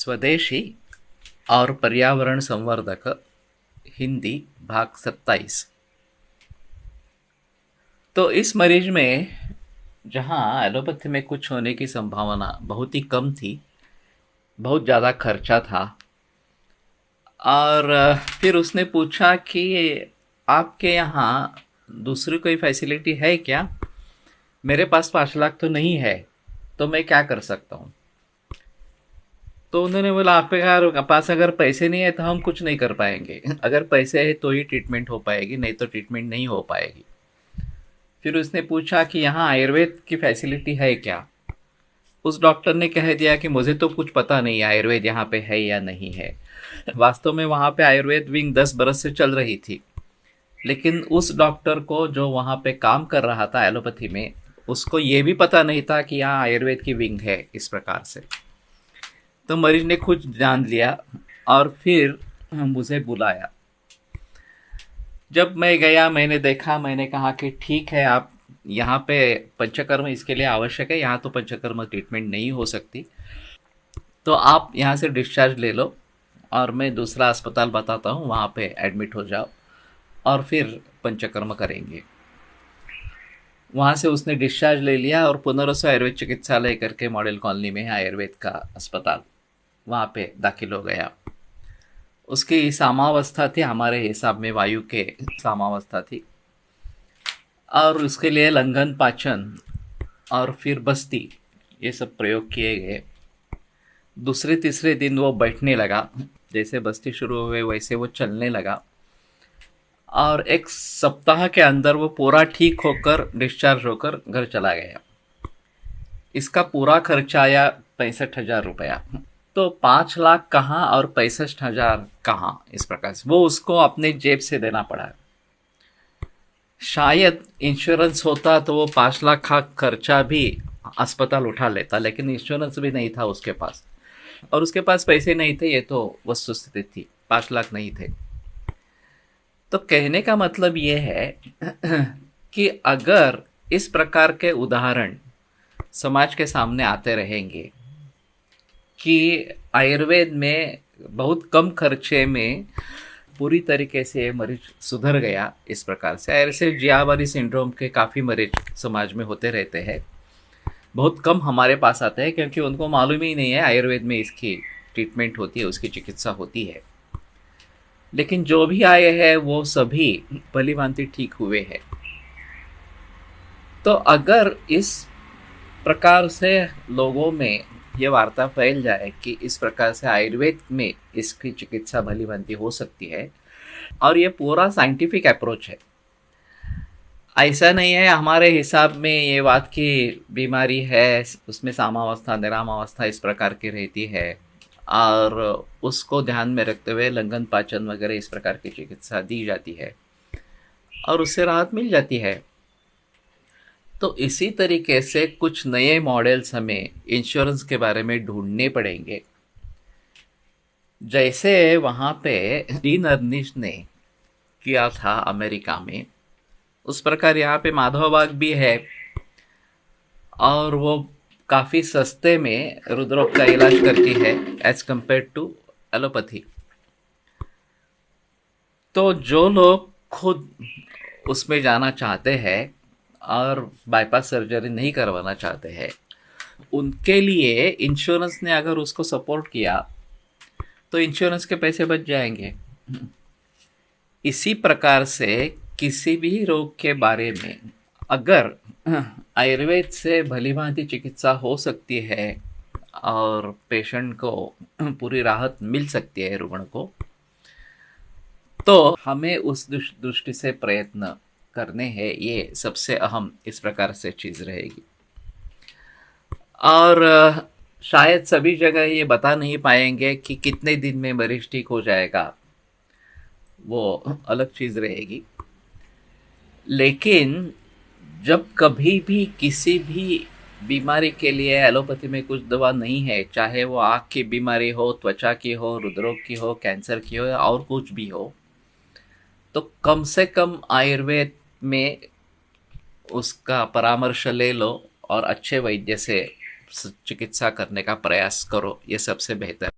स्वदेशी और पर्यावरण संवर्धक हिंदी भाग 27। तो इस मरीज में जहाँ एलोपैथी में कुछ होने की संभावना बहुत ही कम थी, बहुत ज़्यादा खर्चा था। और फिर उसने पूछा कि आपके यहाँ दूसरी कोई फैसिलिटी है क्या? मेरे पास 5 लाख तो नहीं है, तो मैं क्या कर सकता हूँ? तो उन्होंने बोला आपके पास अगर पैसे नहीं है तो हम कुछ नहीं कर पाएंगे। अगर पैसे है तो ही ट्रीटमेंट हो पाएगी, नहीं तो ट्रीटमेंट नहीं हो पाएगी। फिर उसने पूछा कि यहाँ आयुर्वेद की फैसिलिटी है क्या? उस डॉक्टर ने कह दिया कि मुझे तो कुछ पता नहीं आयुर्वेद यहाँ पे है या नहीं है। वास्तव में वहाँ पे आयुर्वेद विंग 10 बरस से चल रही थी, लेकिन उस डॉक्टर को जो वहाँ पे काम कर रहा था एलोपैथी में, उसको ये भी पता नहीं था कि यहाँ आयुर्वेद की विंग है इस प्रकार से। तो मरीज ने खुद जान लिया और फिर मुझे बुलाया। जब मैं गया, मैंने देखा, मैंने कहा कि ठीक है, आप यहाँ पे पंचकर्म इसके लिए आवश्यक है, यहाँ तो पंचकर्म ट्रीटमेंट नहीं हो सकती, तो आप यहाँ से डिस्चार्ज ले लो और मैं दूसरा अस्पताल बताता हूँ, वहाँ पे एडमिट हो जाओ और फिर पंचकर्म करेंगे। वहाँ से उसने डिस्चार्ज ले लिया और पुनर्वसु आयुर्वेद चिकित्सालय करके मॉडल कॉलोनी में है आयुर्वेद का अस्पताल, वहाँ पे दाखिल हो गया। उसकी सामावस्था थी, हमारे हिसाब में वायु के सामावस्था थी, और उसके लिए लंघन, पाचन और फिर बस्ती, ये सब प्रयोग किए गए। दूसरे तीसरे दिन वो बैठने लगा, जैसे बस्ती शुरू हुए वैसे वो चलने लगा, और 1 सप्ताह के अंदर वो पूरा ठीक होकर डिस्चार्ज होकर घर चला गया। इसका पूरा खर्चा आया 65,000 रुपया। तो 5 लाख कहाँ और 65,000 कहाँ, इस प्रकार से वो उसको अपने जेब से देना पड़ा। शायद इंश्योरेंस होता तो वो 5 लाख का खर्चा भी अस्पताल उठा लेता, लेकिन इंश्योरेंस भी नहीं था उसके पास, और उसके पास पैसे नहीं थे, ये तो वस्तुस्थिति थी, 5 लाख नहीं थे। तो कहने का मतलब ये है कि अगर इस प्रकार के उदाहरण समाज के सामने आते रहेंगे कि आयुर्वेद में बहुत कम खर्चे में पूरी तरीके से मरीज सुधर गया, इस प्रकार से ऐसे जियावारी सिंड्रोम के काफ़ी मरीज समाज में होते रहते हैं। बहुत कम हमारे पास आते हैं क्योंकि उनको मालूम ही नहीं है आयुर्वेद में इसकी ट्रीटमेंट होती है, उसकी चिकित्सा होती है। लेकिन जो भी आए हैं वो सभी भली भांति ठीक हुए हैं। तो अगर इस प्रकार से लोगों में ये वार्ता फैल जाए कि इस प्रकार से आयुर्वेद में इसकी चिकित्सा भली भांति हो सकती है, और ये पूरा साइंटिफिक अप्रोच है, ऐसा नहीं है हमारे हिसाब में ये बात की बीमारी है, उसमें सामावस्था निरामावस्था इस प्रकार की रहती है और उसको ध्यान में रखते हुए लंघन, पाचन वगैरह इस प्रकार की चिकित्सा दी जाती है और उससे राहत मिल जाती है। तो इसी तरीके से कुछ नए मॉडल्स हमें इंश्योरेंस के बारे में ढूंढने पड़ेंगे। जैसे वहाँ पे डीन अर्निश ने किया था अमेरिका में, उस प्रकार यहाँ पे माधवबाग भी है, और वो काफ़ी सस्ते में रुद्रोग का इलाज करती है एज कंपेयर टू एलोपैथी। तो जो लोग खुद उसमें जाना चाहते हैं और बाईपास सर्जरी नहीं करवाना चाहते हैं, उनके लिए इंश्योरेंस ने अगर उसको सपोर्ट किया तो इंश्योरेंस के पैसे बच जाएंगे। इसी प्रकार से किसी भी रोग के बारे में अगर आयुर्वेद से भलीभांति चिकित्सा हो सकती है और पेशेंट को पूरी राहत मिल सकती है, रुग्ण को, तो हमें उस दृष्टि से प्रयत्न करने हैं। ये सबसे अहम इस प्रकार से चीज़ रहेगी। और शायद सभी जगह ये बता नहीं पाएंगे कि कितने दिन में मरीज ठीक हो जाएगा, वो अलग चीज़ रहेगी। लेकिन जब कभी भी किसी भी बीमारी के लिए एलोपैथी में कुछ दवा नहीं है, चाहे वो आँख की बीमारी हो, त्वचा की हो, हृदरोग की हो, कैंसर की हो या और कुछ भी हो, तो कम से कम आयुर्वेद में उसका परामर्श ले लो और अच्छे वैद्य से चिकित्सा करने का प्रयास करो, ये सबसे बेहतर।